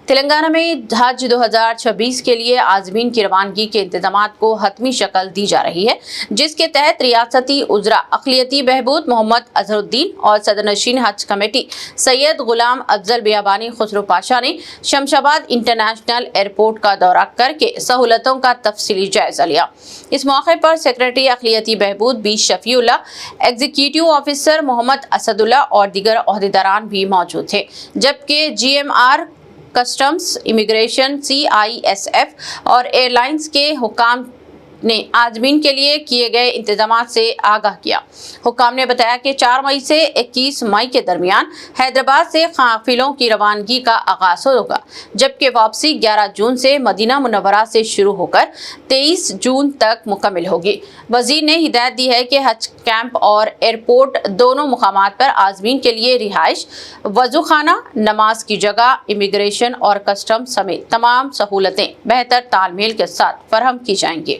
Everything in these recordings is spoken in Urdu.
تلنگانہ میں حج 2026 کے لیے عازمین کی روانگی کے انتظامات کو حتمی شکل دی جا رہی ہے، جس کے تحت ریاستی وزراء اقلیتی بہبود محمد اظہر الدین اور صدر نشین حج کمیٹی سید غلام افضل بیابانی خسرو پاشا نے شمشاباد انٹرنیشنل ایئرپورٹ کا دورہ کر کے سہولتوں کا تفصیلی جائزہ لیا۔ اس موقع پر سیکریٹری اقلیتی بہبود B Shafiullah, executive officer Mohammed Asadullah اور دیگر عہدیداران بھی موجود تھے، جبکہ G M R, customs, immigration, C I S F اور ایئر لائنز کے حکام نے عازمین کے لیے کیے گئے انتظامات سے آگاہ کیا۔ حکام نے بتایا کہ 4 مئی سے 21 مئی کے درمیان حیدرآباد سے قافلوں کی روانگی کا آغاز ہوگا، جبکہ واپسی 11 جون سے مدینہ منورہ سے شروع ہو کر 23 جون تک مکمل ہوگی۔ وزیر نے ہدایت دی ہے کہ حج کیمپ اور ایئرپورٹ دونوں مقامات پر عازمین کے لیے رہائش، وضو خانہ، نماز کی جگہ، امیگریشن اور کسٹم سمیت تمام سہولتیں بہتر تال میل کے ساتھ فراہم کی جائیں گی،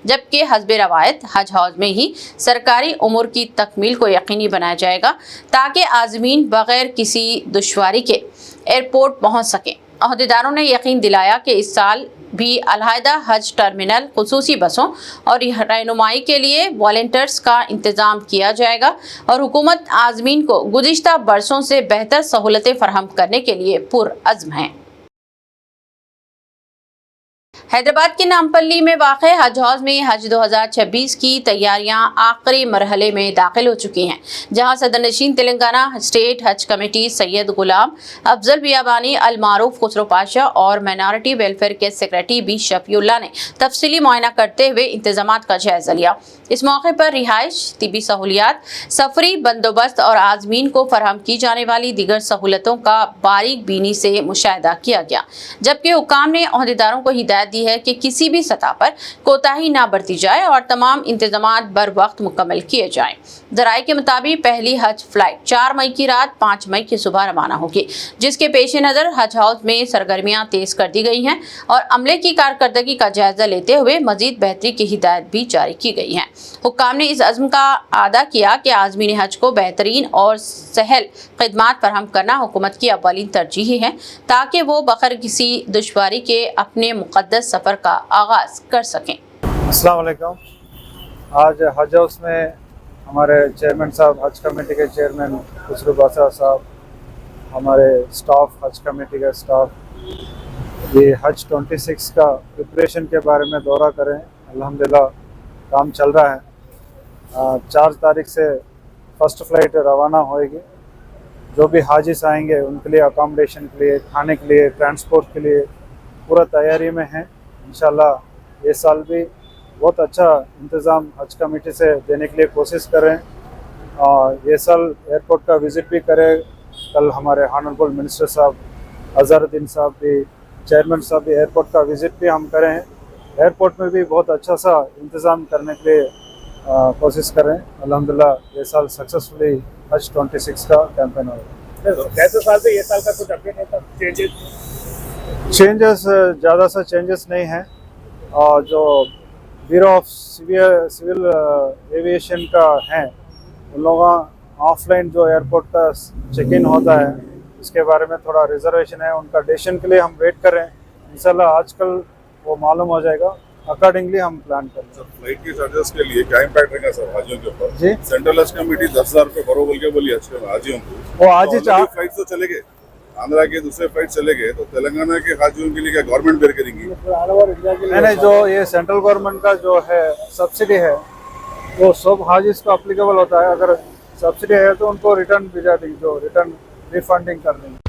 جبکہ حسب روایت حج ہاؤس میں ہی سرکاری امور کی تکمیل کو یقینی بنایا جائے گا تاکہ عازمین بغیر کسی دشواری کے ایئرپورٹ پہنچ سکیں۔ عہدیداروں نے یقین دلایا کہ اس سال بھی علیحدہ حج ٹرمینل، خصوصی بسوں اور رہنمائی کے لیے والنٹیئرز کا انتظام کیا جائے گا اور حکومت عازمین کو گزشتہ برسوں سے بہتر سہولتیں فراہم کرنے کے لیے پرعزم ہے۔ حیدرآباد کے نامپلی میں واقع حج ہاؤس میں حج 2026 کی تیاریاں آخری مرحلے میں داخل ہو چکی ہیں، جہاں صدر نشین تلنگانہ اسٹیٹ حج کمیٹی سید غلام افضل بیابانی المعروف خسرو پاشا اور مائنارٹی ویلفیئر کے سیکریٹری بی شفیع اللہ نے تفصیلی معائنہ کرتے ہوئے انتظامات کا جائزہ لیا۔ اس موقع پر رہائش، طبی سہولیات، سفری بندوبست اور عازمین کو فراہم کی جانے والی دیگر سہولتوں کا باریک بینی سے مشاہدہ کیا گیا، جبکہ حکام نے عہدیداروں کو ہدایت دی ہے کہ کسی بھی سطح پر کوتاہی نہ برتی جائے اور تمام انتظامات بر وقت مکمل کیے جائیں۔ ذرائع کے مطابق پہلی حج فلائٹ 4 مئی کی رات 5 مئی کی صبح روانہ ہوگی، جس کے پیش نظر حج ہاؤس میں سرگرمیاں تیز کر دی گئی ہیں اور عملے کی کارکردگی کا جائزہ لیتے ہوئے مزید بہتری کی ہدایت بھی جاری کی گئی ہیں۔ حکام نے اس عزم کا اعادہ کیا کہ عازمین حج کو بہترین اور سہل خدمات فراہم کرنا حکومت کی اولین ترجیح ہے تاکہ وہ بغیر کسی دشواری کے اپنے مقدس سفر کا آغاز کر سکیں۔ السلام علیکم۔ آج حج ہاؤس میں ہمارے چیئرمین صاحب، حج کمیٹی کے چیئرمین خسرو پاشا صاحب، ہمارے سٹاف، حج کمیٹی کا سٹاف، یہ حج 26 کا پریپریشن کے بارے میں دورہ کریں۔ الحمدللہ کام چل رہا ہے۔ 4 تاریخ سے فرسٹ فلائٹ روانہ ہوئے گی۔ جو بھی حاجز آئیں گے ان کے لیے اکاموڈیشن کے لیے، کھانے کے لیے، ٹرانسپورٹ کے لیے پورا تیاری میں ہیں۔ انشاءاللہ یہ سال بھی بہت اچھا انتظام حج کمیٹی سے دینے کے لیے کوشش کریں، اور یہ سال ایئرپورٹ کا وزٹ بھی کریں۔ کل ہمارے آنریبل منسٹر صاحب اظہر الدین صاحب بھی، چیئرمین صاحب بھی، ایئرپورٹ کا وزٹ بھی ہم کریں۔ ایئرپورٹ میں بھی بہت اچھا سا انتظام کرنے کے لیے کوشش کریں۔ الحمدللہ یہ سال سکسیسفلی حج 26 کا کیمپین ہوگا۔ کیسے سال سے یہ سال کا کچھ اپڈیٹ ہوتا ہے؟ چینجز زیادہ سا چینجز نہیں ہیں، اور جو بیورو آف سول ایویشن کا ہیں ان لوگوں آف لائن جو ایئرپورٹ کا چیک ان ہوتا ہے اس کے بارے میں تھوڑا ریزرویشن ہے، ان کا ڈیسیشن کے لیے ہم ویٹ کر رہے ہیں۔ انشاءاللہ آج کل وہ معلوم ہو جائے گا، اکارڈنگلی ہم پلان کریں گے۔ فلائٹ کے چارجز کے لیے کیا امپیکٹ رہے گا سر حاجیوں کے اوپر؟ جی، سینٹرل حج کمیٹی 10,000 روپے بروبل کے بولی حاجیوں کو، وہ آج ہی فلائٹ تو چلے گئے، آندھرا کے دوسرے فلائٹ چلے گئے، تو تلنگانہ کے حاجیوں کے لیے کیا گورنمنٹ بیئر کرے گی؟ نہیں، جو یہ سینٹرل گورنمنٹ کا جو ہے سبسڈی ہے وہ سب حاجز کو اپلیکیبل ہوتا ہے۔ اگر سبسڈی ہے تو ان کو ریٹرن بھیجا دیں گے، جو ریٹرن ریفنڈنگ کر دیں گے۔